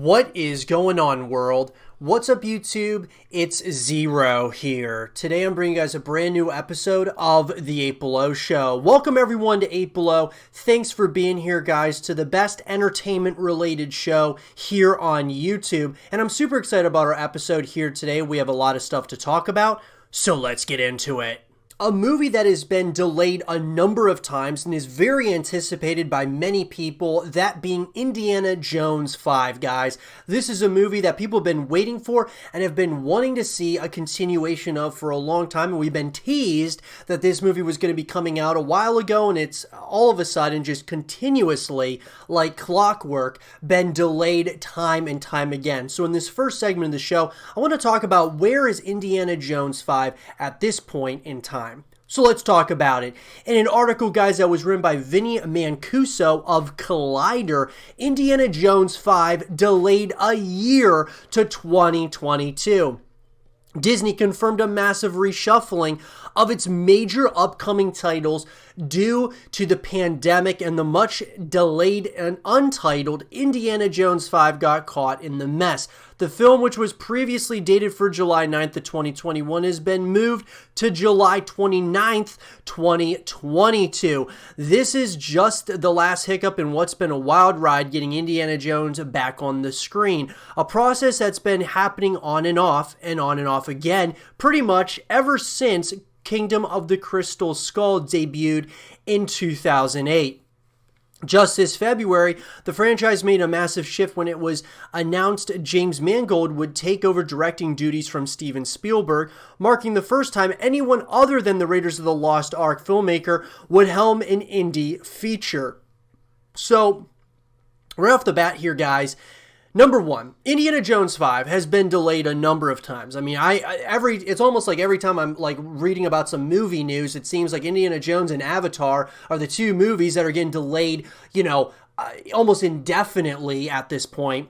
What is going on, world? What's up, YouTube? It's Zero here. Today I'm bringing you guys a brand new episode of The 8 Below Show. Welcome everyone to 8 Below. Thanks for being here, guys, to the best entertainment-related show here on YouTube. And I'm super excited about our episode here today. We have a lot of stuff to talk about, so let's get into it. A movie that has been delayed a number of times and is very anticipated by many people, that being Indiana Jones 5, guys. This is a movie that people have been waiting for and have been wanting to see a continuation of for a long time. And we've been teased that this movie was going to be coming out a while ago, and it's all of a sudden just continuously, like clockwork, been delayed time and time again. So in this first segment of the show, I want to talk about where is Indiana Jones 5 at this point in time. So let's talk about it. In an article, guys, that was written by Vinny Mancuso of Collider, Indiana Jones 5 delayed a year to 2022. Disney confirmed a massive reshuffling of its major upcoming titles due to the pandemic, and the much delayed and untitled Indiana Jones 5 got caught in the mess. The film, which was previously dated for July 9th of 2021, has been moved to July 29th, 2022. This is just the last hiccup in what's been a wild ride getting Indiana Jones back on the screen. A process that's been happening on and off again pretty much ever since Kingdom of the Crystal Skull debuted in 2008. Just this February, the franchise made a massive shift when it was announced James Mangold would take over directing duties from Steven Spielberg, marking the first time anyone other than the Raiders of the Lost Ark filmmaker would helm an indie feature. So, right off the bat here, guys, number one, Indiana Jones 5 has been delayed a number of times. I mean, it's almost like every time I'm like reading about some movie news, it seems like Indiana Jones and Avatar are the two movies that are getting delayed, almost indefinitely at this point.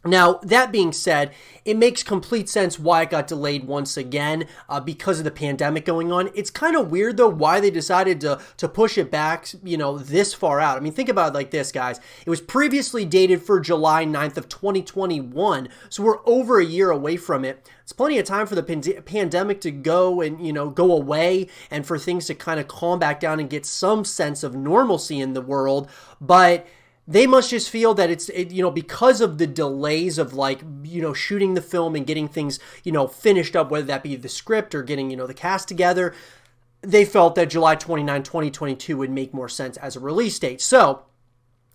Now, that being said, it makes complete sense why it got delayed once again because of the pandemic going on. It's kind of weird, though, why they decided to push it back, this far out. I mean, think about it like this, guys. It was previously dated for July 9th of 2021, so we're over a year away from it. It's plenty of time for the pandemic to go and, go away and for things to kind of calm back down and get some sense of normalcy in the world, but they must just feel that it's because of the delays of shooting the film and getting things, finished up, whether that be the script or getting, the cast together, they felt that July 29, 2022 would make more sense as a release date. So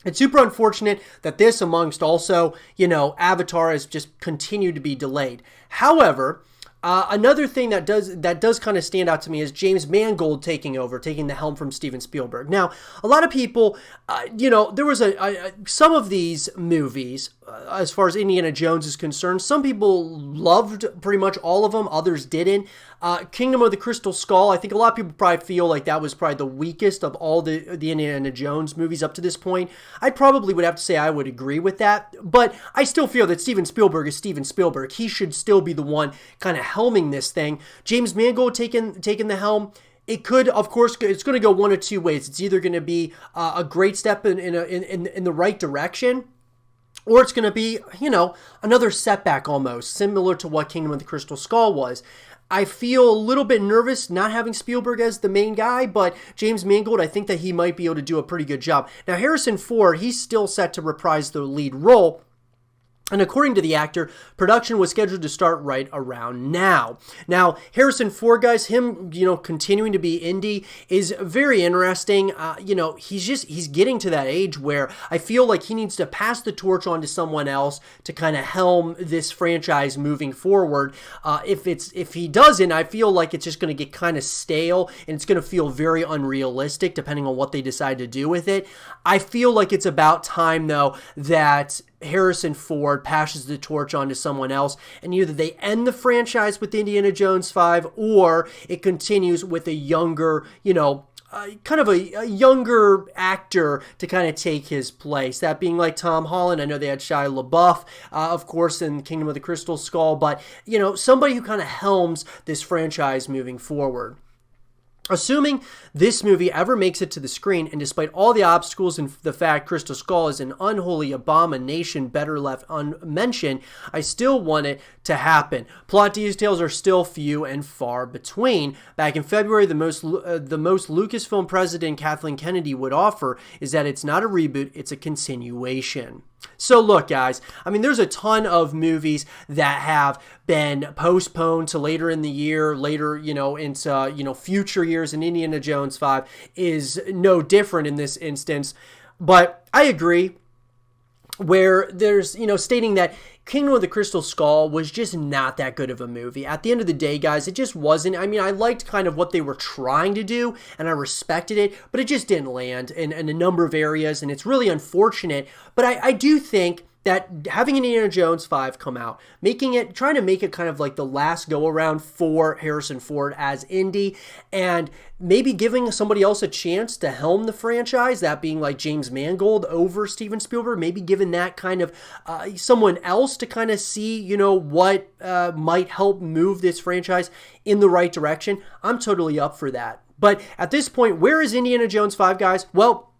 it's super unfortunate that this, amongst also, Avatar, has just continued to be delayed. However, another thing that does kind of stand out to me is James Mangold taking the helm from Steven Spielberg. Now, a lot of people, there was some of these movies, as far as Indiana Jones is concerned, some people loved pretty much all of them, others didn't. Kingdom of the Crystal Skull, I think a lot of people probably feel like that was probably the weakest of all the Indiana Jones movies up to this point. I probably would have to say I would agree with that, but I still feel that Steven Spielberg is Steven Spielberg. He should still be the one kind of helming this thing. James Mangold taking the helm. It could, of course, it's going to go one of two ways. It's either going to be a great step in the right direction, or it's going to be, another setback almost, similar to what Kingdom of the Crystal Skull was. I feel a little bit nervous not having Spielberg as the main guy, but James Mangold, I think that he might be able to do a pretty good job. Now, Harrison Ford, he's still set to reprise the lead role. And according to the actor, production was scheduled to start right around now. Now, Harrison Ford, guys, him, continuing to be Indy is very interesting. He's getting to that age where I feel like he needs to pass the torch on to someone else to kind of helm this franchise moving forward. If he doesn't, I feel like it's just going to get kind of stale and it's going to feel very unrealistic depending on what they decide to do with it. I feel like it's about time, though, that Harrison Ford passes the torch on to someone else, and either they end the franchise with Indiana Jones 5 or it continues with a younger, kind of a younger actor to kind of take his place. That being like Tom Holland. I know they had Shia LaBeouf, of course, in Kingdom of the Crystal Skull, but, somebody who kind of helms this franchise moving forward. Assuming this movie ever makes it to the screen, and despite all the obstacles and the fact Crystal Skull is an unholy abomination better left unmentioned, I still want it to happen. Plot details are still few and far between. Back in February, the most Lucasfilm president Kathleen Kennedy would offer is that it's not a reboot, it's a continuation. So look, guys, I mean, there's a ton of movies that have been postponed to later in the year, later, into, future years, and Indiana Jones 5 is no different in this instance. But I agree where there's, stating that Kingdom of the Crystal Skull was just not that good of a movie. At the end of the day, guys, it just wasn't. I mean, I liked kind of what they were trying to do, and I respected it, but it just didn't land in a number of areas, and it's really unfortunate. But I do think that having Indiana Jones 5 come out, trying to make it kind of like the last go-around for Harrison Ford as Indy, and maybe giving somebody else a chance to helm the franchise, that being like James Mangold over Steven Spielberg, maybe giving that kind of someone else to kind of see, what might help move this franchise in the right direction. I'm totally up for that. But at this point, where is Indiana Jones 5, guys? Well,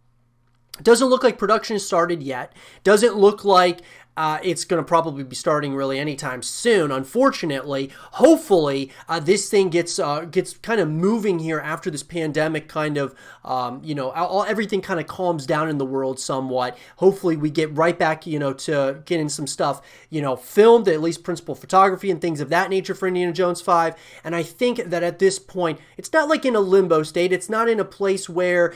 doesn't look like production started yet. Doesn't look like it's going to probably be starting really anytime soon, unfortunately. Hopefully, this thing gets kind of moving here after this pandemic kind of, everything kind of calms down in the world somewhat. Hopefully, we get right back, to getting some stuff, filmed, at least principal photography and things of that nature for Indiana Jones 5. And I think that at this point, it's not like in a limbo state. It's not in a place where,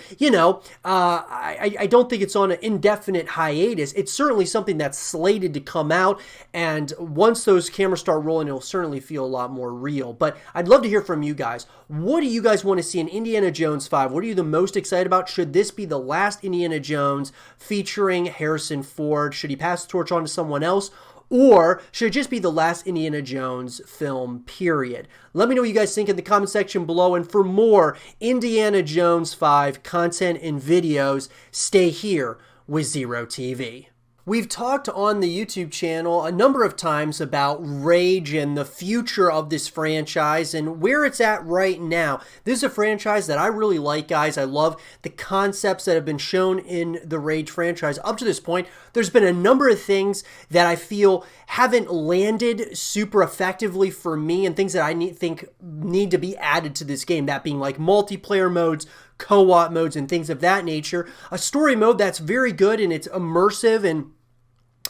I don't think it's on an indefinite hiatus. It's certainly something that's slated to come out, and once those cameras start rolling, it'll certainly feel a lot more real. But I'd love to hear from you guys. What do you guys want to see in Indiana Jones 5? What are you the most excited about? Should this be the last Indiana Jones featuring Harrison Ford? Should he pass the torch on to someone else? Or should it just be the last Indiana Jones film, period? Let me know what you guys think in the comment section below. And for more Indiana Jones 5 content and videos, stay here with Zero TV. We've talked on the YouTube channel a number of times about Rage and the future of this franchise and where it's at right now. This is a franchise that I really like, guys. I love the concepts that have been shown in the Rage franchise. Up to this point, there's been a number of things that I feel haven't landed super effectively for me, and things that I think need to be added to this game, that being like multiplayer modes, co-op modes, and things of that nature. A story mode that's very good and it's immersive, and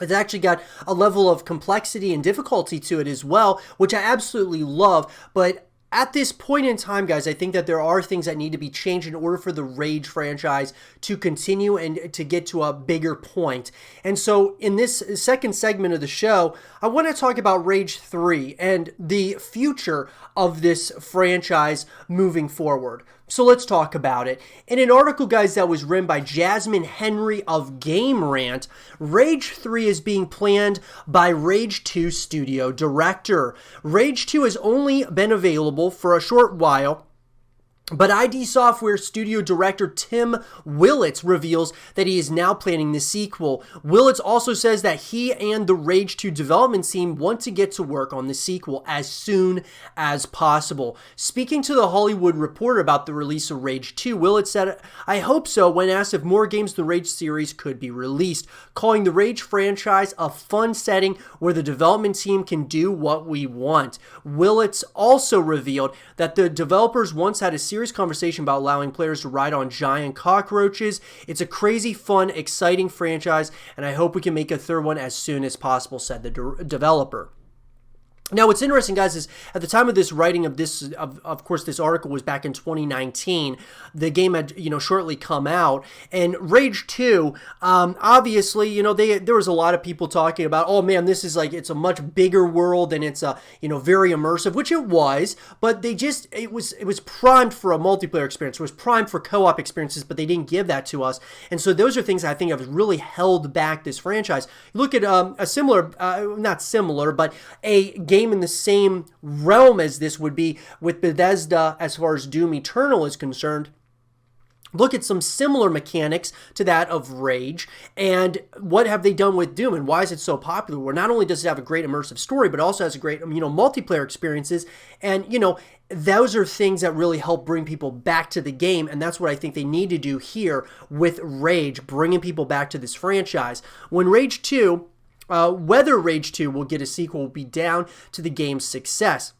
it's actually got a level of complexity and difficulty to it as well, which I absolutely love. But at this point in time, guys, I think that there are things that need to be changed in order for the Rage franchise to continue and to get to a bigger point. And so in this second segment of the show, I want to talk about Rage 3 and the future of this franchise moving forward. So let's talk about it. In an article, guys, that was written by Jasmine Henry of Game Rant, Rage 3 is being planned by Rage 2 studio director. Rage 2 has only been available for a short while, but ID Software studio director Tim Willits reveals that he is now planning the sequel. Willits also says that he and the Rage 2 development team want to get to work on the sequel as soon as possible. Speaking to The Hollywood Reporter about the release of Rage 2, Willits said, "I hope so," when asked if more games in the Rage series could be released, calling the Rage franchise a fun setting where the development team can do what we want. Willits also revealed that the developers once had a serious conversation about allowing players to ride on giant cockroaches. "It's a crazy, fun, exciting franchise, and I hope we can make a third one as soon as possible," said the developer. Now, what's interesting, guys, is at the time of this writing of this, of course, this article was back in 2019. The game had, shortly come out, and Rage 2, obviously, there was a lot of people talking about, oh man, this is like, it's a much bigger world and it's very immersive, which it was, but it was primed for a multiplayer experience. It was primed for co-op experiences, but they didn't give that to us. And so those are things I think have really held back this franchise. Look at a similar, not similar, but a game in the same realm as this would be with Bethesda as far as Doom Eternal is concerned. look at some similar mechanics to that of Rage, and what have they done with Doom, and why is it so popular? Where not only does it have a great immersive story, but also has a great, multiplayer experiences, and, those are things that really help bring people back to the game, and that's what I think they need to do here with Rage, bringing people back to this franchise. When Rage 2, whether Rage 2 will get a sequel will be down to the game's success.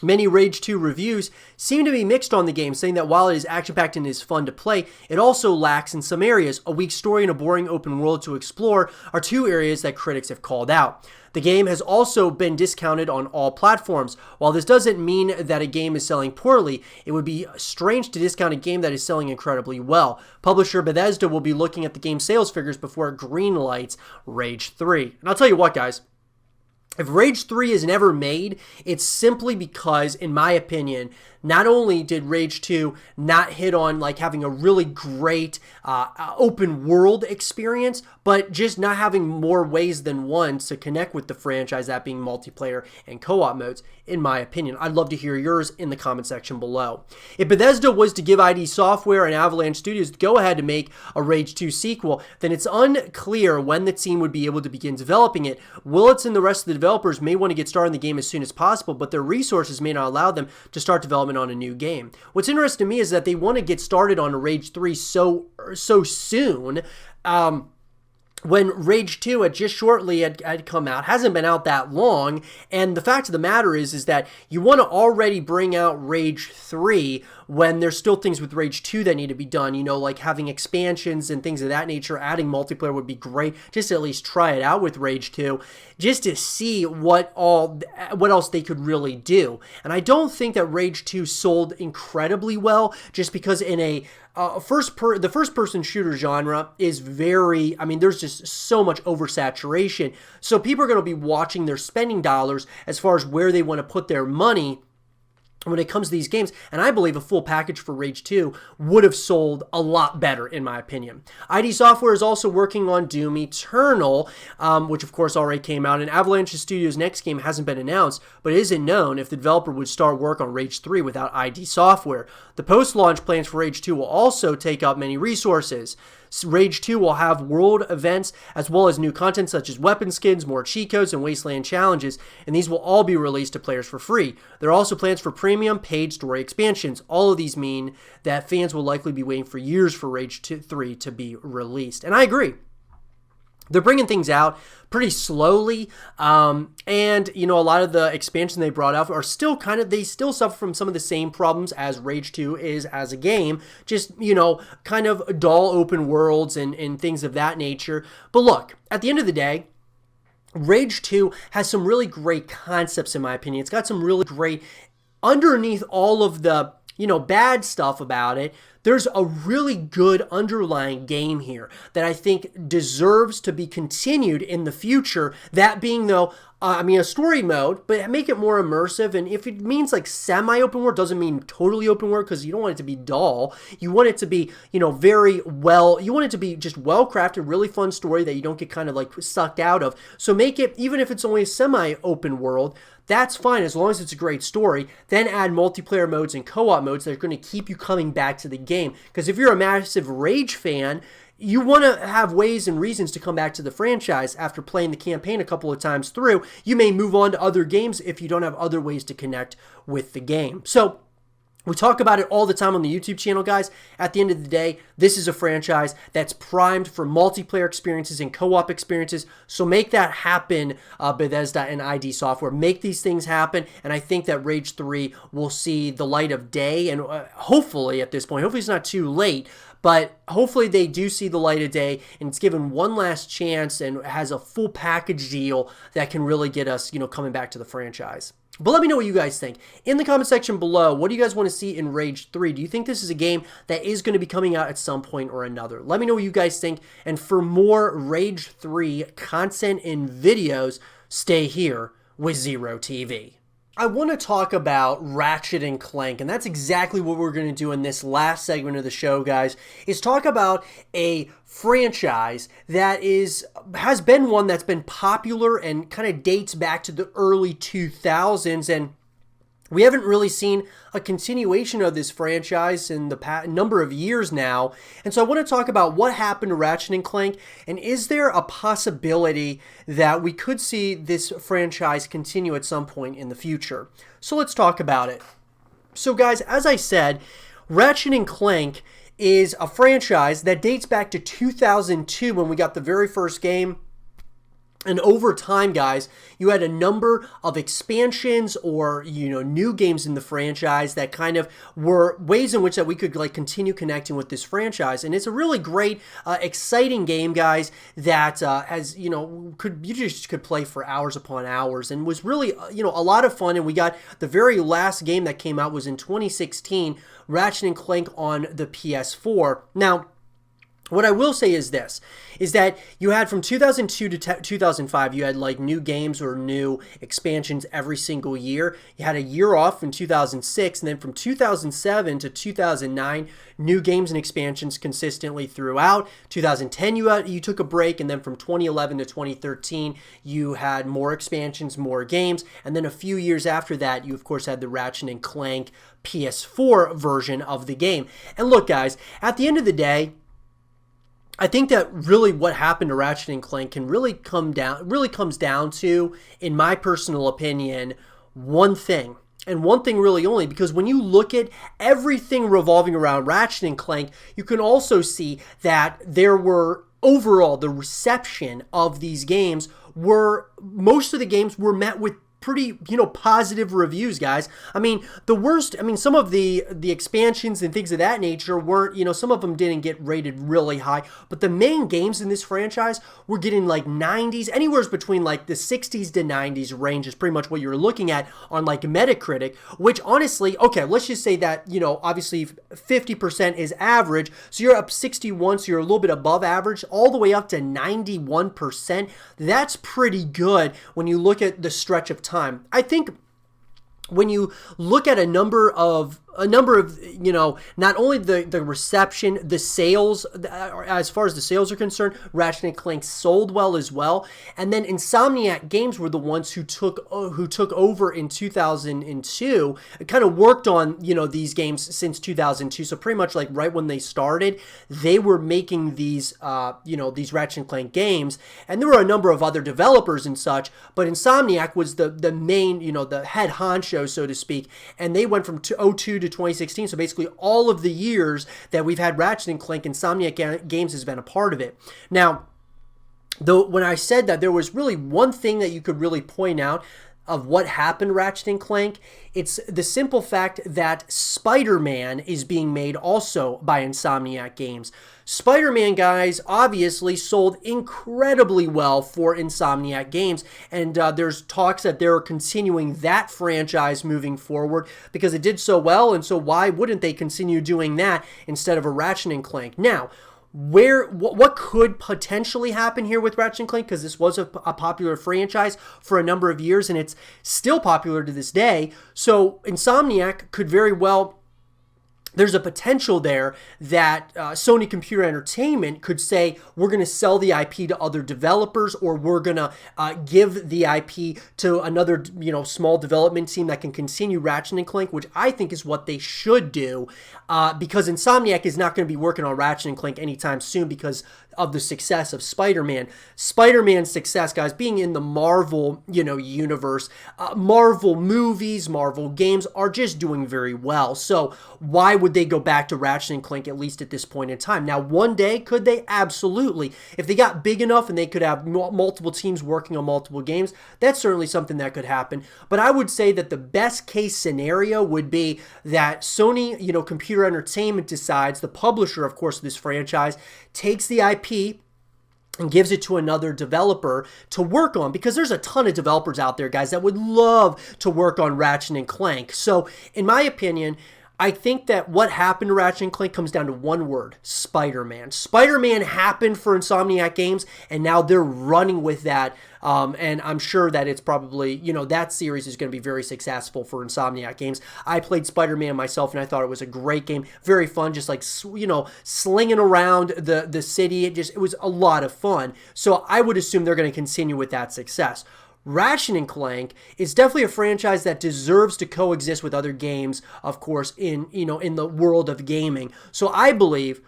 Many Rage 2 reviews seem to be mixed on the game, saying that while it is action-packed and is fun to play, it also lacks in some areas. A weak story and a boring open world to explore are two areas that critics have called out. The game has also been discounted on all platforms. While this doesn't mean that a game is selling poorly, it would be strange to discount a game that is selling incredibly well. Publisher Bethesda will be looking at the game's sales figures before it greenlights Rage 3. And I'll tell you what, guys. If Rage 3 is never made, it's simply because, in my opinion, not only did Rage 2 not hit on like having a really great open world experience, but just not having more ways than one to connect with the franchise, that being multiplayer and co-op modes, in my opinion. I'd love to hear yours in the comment section below. If Bethesda was to give ID Software and Avalanche Studios the go-ahead to make a Rage 2 sequel, then it's unclear when the team would be able to begin developing it. Willits and the rest of the developers may want to get started in the game as soon as possible, but their resources may not allow them to start development on a new game. What's interesting to me is that they want to get started on a Rage 3 so soon. When Rage 2 had just shortly had come out, hasn't been out that long, and the fact of the matter is that you want to already bring out Rage 3 when there's still things with Rage 2 that need to be done, like having expansions and things of that nature. Adding multiplayer would be great, just to at least try it out with Rage 2, just to see what else they could really do. And I don't think that Rage 2 sold incredibly well, just because in a the first-person shooter genre is very, there's just so much oversaturation. So people are going to be watching their spending dollars as far as where they want to put their money when it comes to these games, and I believe a full package for Rage 2 would have sold a lot better, in my opinion. ID Software is also working on Doom Eternal, which of course already came out, and Avalanche Studios' next game hasn't been announced, but it isn't known if the developer would start work on Rage 3 without ID Software. The post-launch plans for Rage 2 will also take up many resources. Rage 2 will have world events as well as new content such as weapon skins, more cheat codes, and wasteland challenges, and these will all be released to players for free. There are also plans for premium paid story expansions. All of these mean that fans will likely be waiting for years for Rage 3 to be released. And I agree. They're bringing things out pretty slowly, and a lot of the expansion they brought out are still they still suffer from some of the same problems as Rage 2 is as a game, just kind of dull open worlds and things of that nature. But look, at the end of the day, Rage 2 has some really great concepts, in my opinion. It's got some really great, underneath all of the bad stuff about it, there's a really good underlying game here that I think deserves to be continued in the future. That being, though, a story mode, but make it more immersive. And if it means like semi-open world, doesn't mean totally open world, because you don't want it to be dull. You want it to be, you want it to be just well-crafted, really fun story that you don't get kind of like sucked out of. So make it, even if it's only a semi-open world, that's fine as long as it's a great story. Then add multiplayer modes and co-op modes that are going to keep you coming back to the game. Because if you're a massive Rage fan, you want to have ways and reasons to come back to the franchise after playing the campaign a couple of times through. You may move on to other games if you don't have other ways to connect with the game. So we talk about it all the time on the YouTube channel, guys. At the end of the day, this is a franchise that's primed for multiplayer experiences and co-op experiences. So make that happen, Bethesda and ID Software. Make these things happen, and I think that Rage 3 will see the light of day, and hopefully at this point, hopefully it's not too late, but hopefully they do see the light of day, and it's given one last chance and has a full package deal that can really get us, coming back to the franchise. But let me know what you guys think. In the comment section below, what do you guys want to see in Rage 3? Do you think this is a game that is going to be coming out at some point or another? Let me know what you guys think. And for more Rage 3 content and videos, stay here with Zero TV. I want to talk about Ratchet and Clank, and that's exactly what we're going to do in this last segment of the show, guys, is talk about a franchise that has been one that's been popular and kind of dates back to the early 2000s, and We haven't really seen a continuation of this franchise in the past number of years now. And so I want to talk about what happened to Ratchet and Clank, and is there a possibility that we could see this franchise continue at some point in the future? So let's talk about it. So guys, as I said, Ratchet and Clank is a franchise that dates back to 2002 when we got the very first game. And over time, guys, you had a number of expansions or, new games in the franchise that kind of were ways in which that we could continue connecting with this franchise. And it's a really great, exciting game, guys, that has, you just could play for hours upon hours and was really, a lot of fun. And we got the very last game that came out was in 2016, Ratchet and Clank on the PS4. Now, what I will say is this, is that you had from 2002 to 2005, you had new games or new expansions every single year. You had a year off in 2006, and then from 2007 to 2009, new games and expansions consistently throughout. 2010, you took a break, and then from 2011 to 2013, you had more expansions, more games, and then a few years after that, you of course had the Ratchet and Clank PS4 version of the game. And look, guys, at the end of the day, I think that really what happened to Ratchet and Clank can really comes down to, in my personal opinion, one thing. And one thing really only, because when you look at everything revolving around Ratchet and Clank, you can also see that there were overall the reception of these games most of the games were met with pretty, positive reviews, guys. I mean, some of the expansions and things of that nature weren't, some of them didn't get rated really high, but the main games in this franchise were getting 90s, anywhere between the 60s to 90s range is pretty much what you're looking at on Metacritic, which honestly, okay, let's just say that, obviously 50% is average, so you're up 61, so you're a little bit above average, all the way up to 91%. That's pretty good when you look at the stretch of time. I think when you look at a number of not only the reception, the sales, as far as the sales are concerned, Ratchet and Clank sold well as well. And then Insomniac Games were the ones who took over in 2002. It kind of worked on, these games since 2002. So pretty much right when they started, they were making these, these Ratchet and Clank games. And there were a number of other developers and such, but Insomniac was the main, the head honcho, so to speak. And they went from 2002 to 2016, so basically all of the years that we've had Ratchet and Clank, Insomniac Games has been a part of it. Now, though, when I said that there was really one thing that you could really point out of what happened to Ratchet and Clank, it's the simple fact that Spider-Man is being made also by Insomniac Games. Spider-Man, guys, obviously sold incredibly well for Insomniac Games, and there's talks that they're continuing that franchise moving forward because it did so well, and so why wouldn't they continue doing that instead of a Ratchet and Clank? Now, what could potentially happen here with Ratchet & Clank, because this was a popular franchise for a number of years and it's still popular to this day, so Insomniac could very well, there's a potential there that Sony Computer Entertainment could say, we're going to sell the IP to other developers, or we're going to give the IP to another, small development team that can continue Ratchet & Clank, which I think is what they should do, because Insomniac is not going to be working on Ratchet & Clank anytime soon because of the success of Spider-Man. Spider-Man's success, guys, being in the Marvel, universe, Marvel movies, Marvel games are just doing very well. So why would they go back to Ratchet and Clank, at least at this point in time? Now, one day, could they? Absolutely. If they got big enough and they could have multiple teams working on multiple games, that's certainly something that could happen. But I would say that the best case scenario would be that Sony, Computer Entertainment decides, the publisher, of course, of this franchise, takes the IP and gives it to another developer to work on, because there's a ton of developers out there, guys, that would love to work on Ratchet and Clank. So, in my opinion, I think that what happened to Ratchet and Clank comes down to one word: Spider-Man. Spider-Man happened for Insomniac Games, and now they're running with that. And I'm sure that it's probably, that series is going to be very successful for Insomniac Games. I played Spider-Man myself, and I thought it was a great game. Very fun, just slinging around the city. It was a lot of fun. So I would assume they're going to continue with that success. Ratchet and Clank is definitely a franchise that deserves to coexist with other games, of course, in the world of gaming. So I believe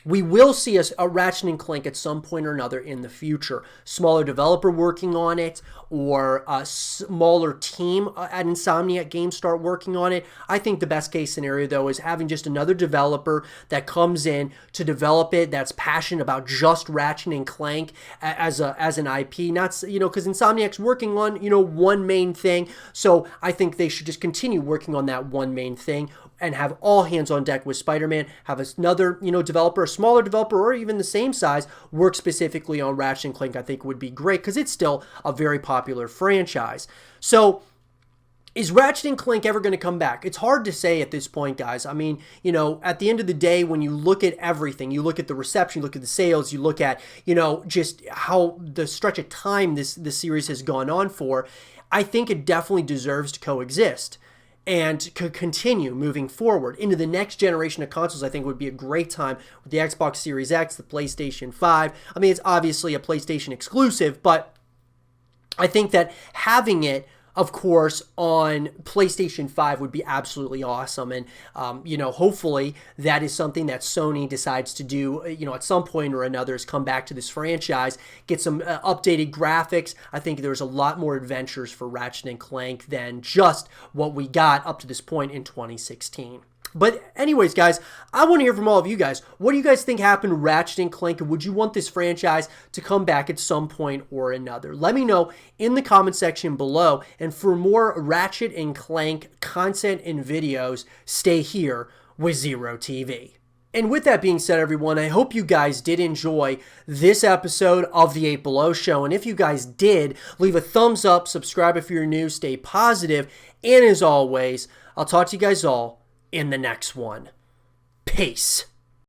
we will see a Ratchet and Clank at some point or another in the future. Smaller developer working on it, or a smaller team at Insomniac Games start working on it. I think the best case scenario, though, is having just another developer that comes in to develop it, that's passionate about just Ratchet and Clank as an IP. Not, because Insomniac's working on, one main thing. So I think they should just continue working on that one main thing and have all hands on deck with Spider-Man. Have another, developer, a smaller developer, or even the same size, work specifically on Ratchet and Clank. I think would be great because it's still a very popular franchise. So is Ratchet and Clank ever going to come back? It's hard to say at this point, guys. I mean, at the end of the day, when you look at everything, you look at the reception, you look at the sales, you look at, just how the stretch of time this series has gone on for, I think it definitely deserves to coexist and could continue moving forward into the next generation of consoles. I think would be a great time with the Xbox Series X, the PlayStation 5. I mean, it's obviously a PlayStation exclusive, but I think that having it, of course, on PlayStation 5 would be absolutely awesome. And, hopefully that is something that Sony decides to do, at some point or another, is come back to this franchise, get some updated graphics. I think there's a lot more adventures for Ratchet and Clank than just what we got up to this point in 2016. But anyways, guys, I want to hear from all of you guys. What do you guys think happened to Ratchet and Clank? And would you want this franchise to come back at some point or another? Let me know in the comment section below. And for more Ratchet and Clank content and videos, stay here with Zero TV. And with that being said, everyone, I hope you guys did enjoy this episode of the 8 Below Show. And if you guys did, leave a thumbs up, subscribe if you're new, stay positive, and as always, I'll talk to you guys all in the next one. Peace.